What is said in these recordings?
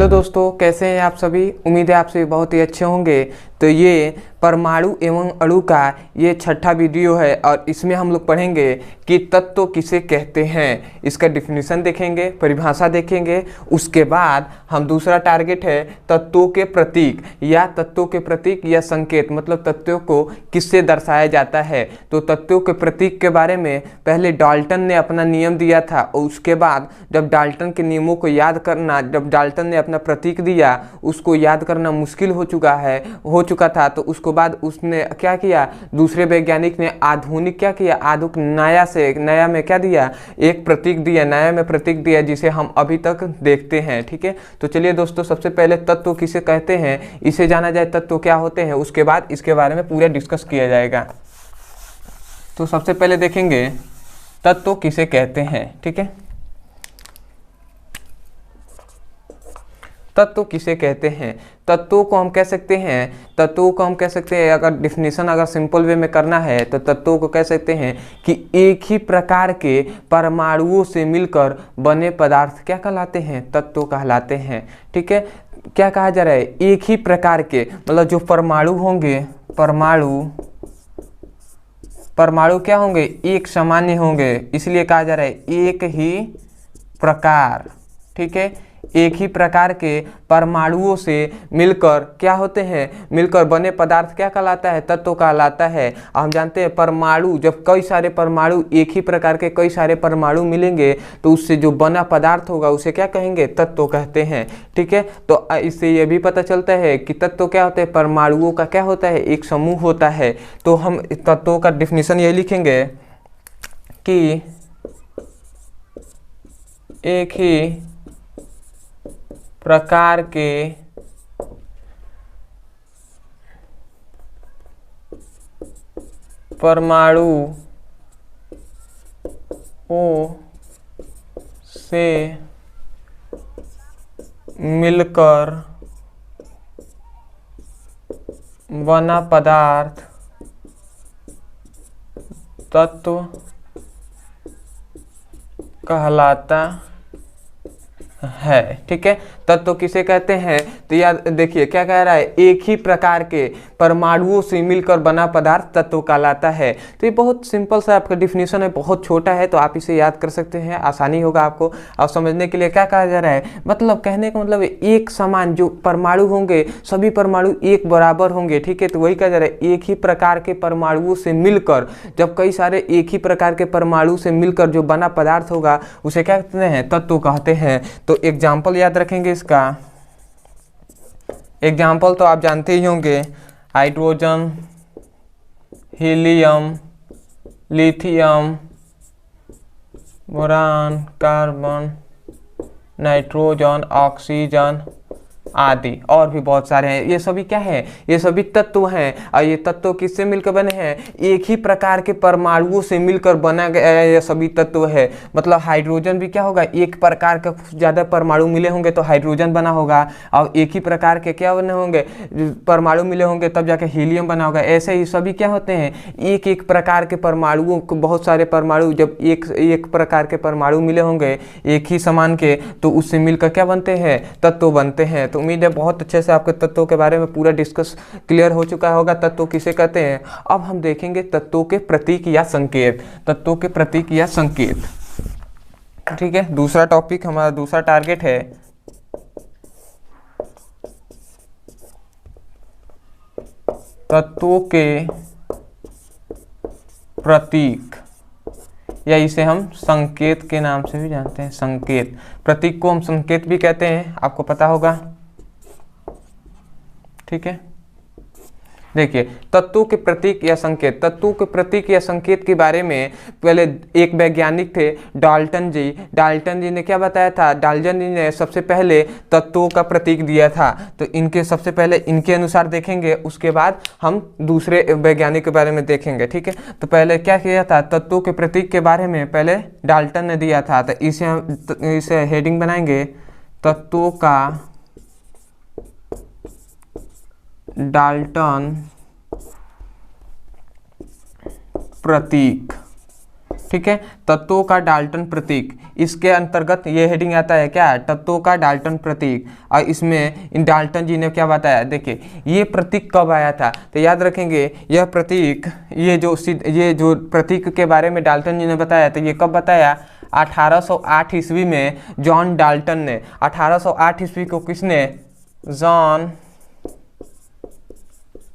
Hello दोस्तों, कैसे हैं आप सभी। उम्मीद है आप सभी बहुत ही अच्छे होंगे। तो ये परमाणु एवं अणु का ये छठा वीडियो है और इसमें हम लोग पढ़ेंगे कि तत्व किसे कहते हैं। इसका डिफिनीशन देखेंगे, परिभाषा देखेंगे। उसके बाद हम दूसरा टारगेट है तत्वों के प्रतीक या संकेत, मतलब तत्वों को किससे दर्शाया जाता है। तो तत्वों के प्रतीक के बारे में पहले डाल्टन ने अपना नियम दिया था और उसके बाद जब डाल्टन के नियमों को याद करना, जब डाल्टन ने अपना प्रतीक दिया उसको याद करना मुश्किल हो चुका था, तो उसके बाद उसने क्या किया, दूसरे वैज्ञानिक ने आधुनिक क्या किया, आधुनिक नया में क्या दिया, एक प्रतीक दिया, नया में प्रतीक दिया जिसे हम अभी तक देखते हैं। ठीक है, तो चलिए दोस्तों, सबसे पहले तत्व किसे कहते हैं इसे जाना जाए, तत्व क्या होते हैं, उसके बाद इसके बारे में पूरा डिस्कस किया जाएगा। तो सबसे पहले देखेंगे तत्व किसे कहते हैं। ठीक है, तत्व किसे कहते हैं। तत्वों को हम कह सकते हैं, अगर डिफिनीशन अगर सिंपल वे में करना है तो तत्वों को कह सकते हैं कि एक ही प्रकार के परमाणुओं से मिलकर बने पदार्थ क्या कहलाते हैं, तत्व कहलाते हैं। ठीक है, क्या कहा जा रहा है, एक ही प्रकार के, मतलब जो परमाणु होंगे, परमाणु क्या होंगे, एक सामान्य होंगे, इसलिए कहा जा रहा है एक ही प्रकार। ठीक है, एक ही प्रकार के परमाणुओं से मिलकर क्या होते हैं, मिलकर बने पदार्थ क्या कहलाता है, तत्व कहलाता है। हम जानते हैं परमाणु, जब कई सारे परमाणु, एक ही प्रकार के कई सारे परमाणु मिलेंगे तो उससे जो बना पदार्थ होगा उसे क्या कहेंगे, तत्व कहते हैं। ठीक है, तो इससे यह भी पता चलता है कि तत्व क्या होते हैं, परमाणुओं का क्या होता है, एक समूह होता है। तो हम तत्वों का डिफिनीशन यही लिखेंगे कि एक ही प्रकार के परमाणुओं से मिलकर बना पदार्थ तत्व कहलाता है। ठीक है, तत्व किसे कहते हैं, तो याद देखिए क्या कह रहा है, एक ही प्रकार के परमाणुओं से मिलकर बना पदार्थ तत्व कहलाता है। तो ये बहुत सिंपल सा आपका डिफिनीशन है, बहुत छोटा है, तो आप इसे याद कर सकते हैं, आसानी होगा आपको। अब समझने के लिए क्या कहा जा रहा है, मतलब कहने का मतलब एक समान जो परमाणु होंगे, सभी परमाणु एक बराबर होंगे। ठीक है, तो वही कहा जा रहा है, एक ही प्रकार के परमाणुओं से मिलकर, जब कई सारे एक ही प्रकार के परमाणु से मिलकर जो बना पदार्थ होगा उसे क्या कहते हैं, तत्व कहते हैं। तो एग्जाम्पल याद रखेंगे इसका। एग्जाम्पल तो आप जानते ही होंगे, hydrogen, helium, lithium, boron, carbon, nitrogen, oxygen आदि और भी बहुत सारे हैं। ये सभी क्या है, ये सभी तत्व हैं। और ये तत्व किससे मिलकर बने हैं, एक ही प्रकार के परमाणुओं से मिलकर बना गया ये सभी तत्व है। मतलब हाइड्रोजन भी क्या होगा, एक प्रकार का ज़्यादा परमाणु मिले होंगे तो हाइड्रोजन बना होगा, और एक ही प्रकार के क्या बने होंगे, परमाणु मिले होंगे तब जाके हीलियम बना होगा। ऐसे ही सभी क्या होते हैं, एक एक प्रकार के परमाणुओं को, बहुत सारे परमाणु जब एक प्रकार के परमाणु मिले होंगे एक ही समान के, तो उससे मिलकर क्या बनते हैं, तत्व बनते हैं। तो उम्मीद है बहुत अच्छे से आपके तत्वों के बारे में पूरा डिस्कस क्लियर हो चुका होगा, तत्व किसे कहते हैं। अब हम देखेंगे तत्वों के प्रतीक या संकेत, तत्वों के प्रतीक या संकेत। ठीक है, दूसरा टॉपिक हमारा, दूसरा टारगेट है तत्वों के प्रतीक, या इसे हम संकेत के नाम से भी जानते हैं। संकेत, प्रतीक को हम संकेत भी कहते हैं, आपको पता होगा। ठीक है, देखिए तत्वों के प्रतीक या संकेत, तत्वों के प्रतीक या संकेत के बारे में पहले एक वैज्ञानिक थे डाल्टन जी। डाल्टन जी ने क्या बताया था, डाल्टन जी ने सबसे पहले तत्वों का प्रतीक दिया था। तो इनके सबसे पहले इनके अनुसार देखेंगे, उसके बाद हम दूसरे वैज्ञानिक के बारे में देखेंगे। ठीक है, तो पहले क्या किया था, तत्वों के प्रतीक के बारे में पहले डाल्टन ने दिया था। तो इसे हेडिंग बनाएंगे, तत्वों का डाल्टन प्रतीक। ठीक है, तत्वों का डाल्टन प्रतीक, इसके अंतर्गत ये हेडिंग आता है क्या, तत्वों का डाल्टन प्रतीक। और इसमें इन डाल्टन जी ने क्या बताया, देखिए ये प्रतीक कब आया था, तो याद रखेंगे यह प्रतीक, ये जो प्रतीक के बारे में डाल्टन जी ने बताया, तो ये कब बताया, 1808 ईस्वी में जॉन डाल्टन ने। 1808 ईस्वी को किसने, जॉन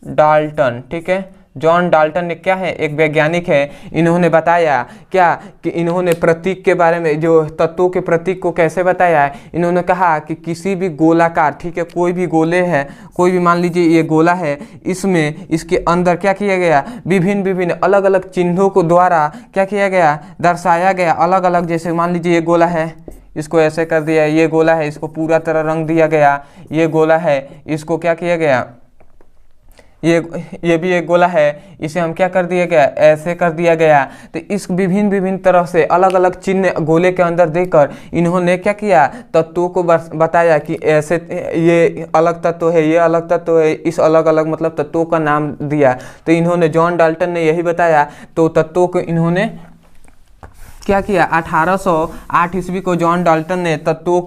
डाल्टन, ठीक है, जॉन डाल्टन ने क्या है, एक वैज्ञानिक है, इन्होंने बताया क्या कि इन्होंने प्रतीक के बारे में, जो तत्वों के प्रतीक को कैसे बताया है, इन्होंने कहा कि किसी भी गोलाकार, ठीक है, कोई भी गोले है, कोई भी मान लीजिए ये गोला है, इसमें इसके अंदर क्या किया गया, विभिन्न विभिन्न अलग अलग चिन्हों को द्वारा क्या किया गया, दर्शाया गया अलग अलग। जैसे मान लीजिए ये गोला है, इसको ऐसे कर दिया, ये गोला है, इसको पूरा तरह रंग दिया गया, ये गोला है, इसको क्या किया गया, ये भी एक गोला है, इसे हम क्या कर दिया गया, ऐसे कर दिया गया। तो इस विभिन्न विभिन्न तरह से अलग अलग चिन्ह गोले के अंदर देकर इन्होंने क्या किया, तत्वों को बताया कि ऐसे ये अलग तत्व है, ये अलग तत्व है, इस अलग अलग मतलब तत्वों का नाम दिया। तो इन्होंने, जॉन डाल्टन ने यही बताया, तो तत्वों को इन्होंने क्या किया, 1808 ईस्वी को जॉन डाल्टन ने तत्वों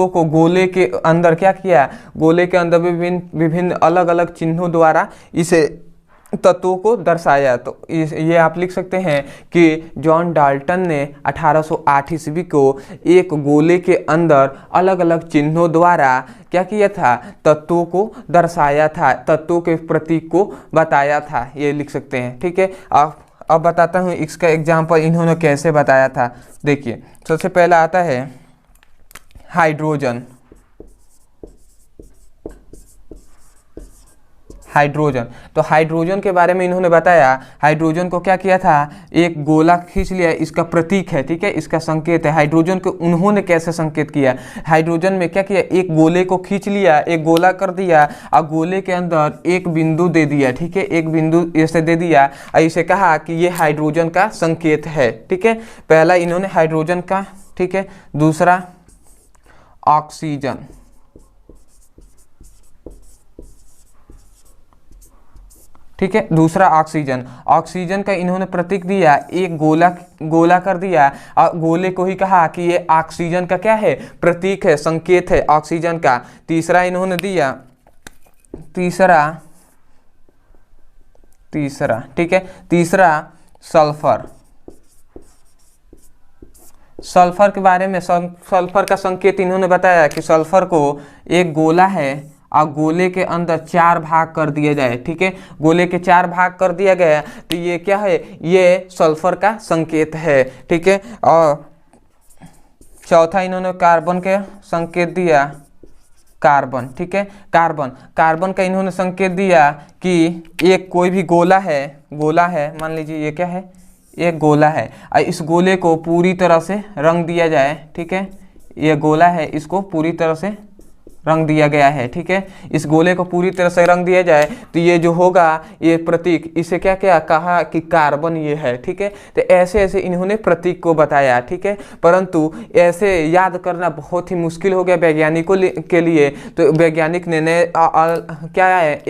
को गोले के अंदर क्या किया, गोले के अंदर विभिन्न विभिन्न अलग अलग चिन्हों द्वारा इसे तत्वों को दर्शाया। तो ये आप लिख सकते हैं कि जॉन डाल्टन ने 1808 ईस्वी को एक गोले के अंदर अलग अलग चिन्हों द्वारा क्या किया था, तत्वों को दर्शाया था, तत्वों के प्रतीक को बताया था, ये लिख सकते हैं। ठीक है, अब बताता हूँ इसका एग्जाम्पल इन्होंने कैसे बताया था। देखिए सबसे पहला आता है हाइड्रोजन। तो हाइड्रोजन के बारे में इन्होंने बताया, हाइड्रोजन को क्या किया था, एक गोला खींच लिया, इसका प्रतीक है, ठीक है, इसका संकेत है। हाइड्रोजन को उन्होंने कैसे संकेत किया, हाइड्रोजन में क्या किया, एक गोले को खींच लिया, एक गोला कर दिया और गोले के अंदर एक बिंदु दे दिया, ठीक है, एक बिंदु ऐसे दे दिया और इसे कहा कि ये हाइड्रोजन का संकेत है। ठीक है, पहला इन्होंने हाइड्रोजन का, ठीक है, दूसरा ऑक्सीजन, ठीक है, दूसरा ऑक्सीजन। ऑक्सीजन का इन्होंने प्रतीक दिया, एक गोला कर दिया और गोले को ही कहा कि ये ऑक्सीजन का क्या है, प्रतीक है, संकेत है ऑक्सीजन का। तीसरा इन्होंने दिया, तीसरा ठीक है, तीसरा सल्फर। सल्फर के बारे में, सल्फर का संकेत इन्होंने बताया कि सल्फर को एक गोला है और गोले के अंदर 4 भाग कर दिया जाए, ठीक है, गोले के 4 भाग कर दिया गया, तो ये क्या है, ये सल्फर का संकेत है। ठीक है, और चौथा इन्होंने कार्बन के संकेत दिया, कार्बन, ठीक है, कार्बन का इन्होंने संकेत दिया कि एक कोई भी गोला है, मान लीजिए ये क्या है, एक गोला है और इस गोले को पूरी तरह से रंग दिया जाए, ठीक है, ये गोला है, इसको पूरी तरह से रंग दिया गया है, ठीक है, इस गोले को पूरी तरह से रंग दिया जाए, तो ये जो होगा, ये प्रतीक, इसे क्या क्या कहा कि कार्बन ये है। ठीक है, तो ऐसे ऐसे इन्होंने प्रतीक को बताया। ठीक है, परंतु ऐसे याद करना बहुत ही मुश्किल हो गया वैज्ञानिकों के लिए। तो वैज्ञानिक ने क्या है,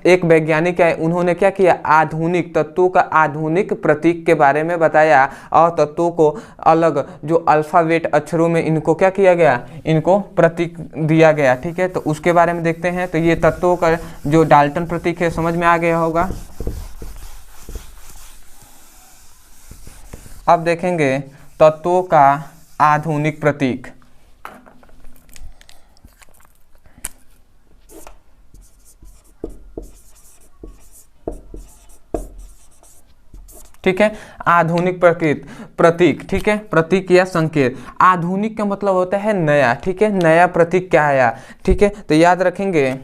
एक वैज्ञानिक है, उन्होंने क्या किया, आधुनिक तत्वों का आधुनिक प्रतीक के बारे में बताया और तत्वों को अलग जो अल्फाबेट अक्षरों में इनको क्या किया गया, इनको प्रतीक दिया गया। ठीक है, तो उसके बारे में देखते हैं। तो ये तत्वों का जो डाल्टन प्रतीक है समझ में आ गया होगा। अब देखेंगे तत्वों का आधुनिक प्रतीक। ठीक है, आधुनिक प्रतीक, ठीक है, प्रतीक या संकेत। आधुनिक का मतलब होता है नया, ठीक है, नया प्रतीक क्या आया। ठीक है, तो याद रखेंगे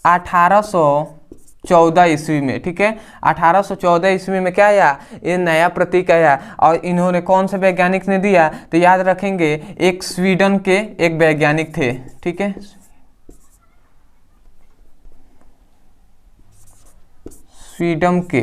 1814 ईस्वी में, ठीक है, 1814 ईस्वी में क्या आया, ये नया प्रतीक आया। और इन्होंने कौन से वैज्ञानिक ने दिया, तो याद रखेंगे एक स्वीडन के एक वैज्ञानिक थे। ठीक है, स्वीडन के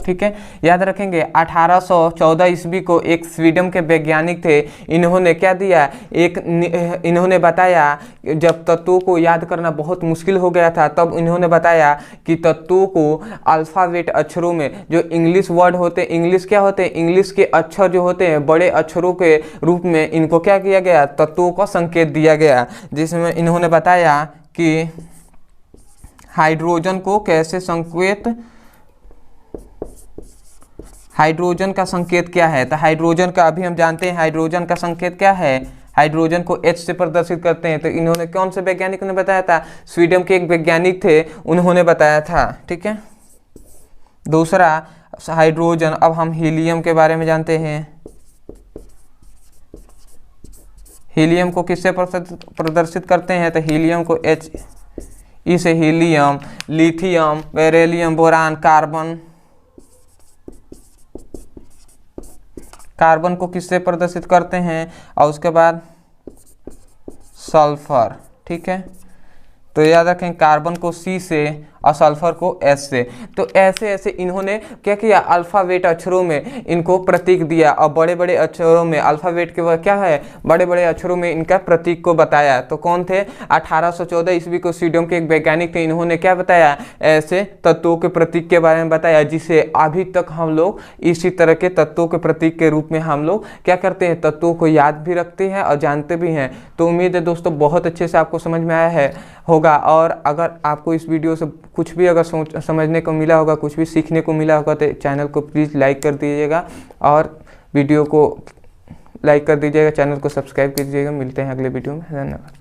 ठीक है, याद रखेंगे 1814 ईस्वी को एक स्वीडन के वैज्ञानिक थे, इन्होंने क्या दिया, इन्होंने बताया जब तत्वों को याद करना बहुत मुश्किल हो गया था, तब इन्होंने बताया कि तत्वों को अल्फ़ाबेट अक्षरों में, जो इंग्लिश वर्ड होते, इंग्लिश क्या होते हैं, इंग्लिश के अक्षर जो होते हैं बड़े अक्षरों के रूप में इनको क्या किया गया, तत्वों का संकेत दिया गया, जिसमें इन्होंने बताया कि हाइड्रोजन को कैसे संकेत, हाइड्रोजन का संकेत क्या है, तो हाइड्रोजन का अभी हम जानते हैं हाइड्रोजन का संकेत क्या है, हाइड्रोजन को H से प्रदर्शित करते हैं। तो इन्होंने कौन से वैज्ञानिक ने बताया था, स्वीडन के एक वैज्ञानिक थे, उन्होंने बताया था। ठीक है, दूसरा हाइड्रोजन। अब हम हीलियम के बारे में जानते हैं। हीलियम को किससे प्रदर्शित करते हैं, तो हीलियम को H, इसे helium, lithium, beryllium, boron, carbon को किससे प्रदर्शित करते हैं, और उसके बाद सल्फर। ठीक है, तो याद रखें कार्बन को C से और सल्फर को S से। तो ऐसे ऐसे इन्होंने क्या किया, अल्फ़ाबेट अक्षरों में इनको प्रतीक दिया, और बड़े बड़े अक्षरों में अल्फ़ाबेट के वह क्या है, बड़े बड़े अक्षरों में इनका प्रतीक को बताया। तो कौन थे, 1814 ईस्वी को स्वीडन के एक वैज्ञानिक थे, इन्होंने क्या बताया, ऐसे तत्वों के प्रतीक के बारे में बताया, जिसे अभी तक हम लोग इसी तरह के तत्वों के प्रतीक के रूप में हम लोग क्या करते हैं, तत्वों को याद भी रखते हैं और जानते भी हैं। तो उम्मीद है दोस्तों बहुत अच्छे से आपको समझ में आया होगा, और अगर आपको इस वीडियो से कुछ भी अगर समझने को मिला होगा, कुछ भी सीखने को मिला होगा, तो चैनल को प्लीज़ लाइक कर दीजिएगा, और वीडियो को लाइक कर दीजिएगा, चैनल को सब्सक्राइब कीजिएगा। मिलते हैं अगले वीडियो में, धन्यवाद।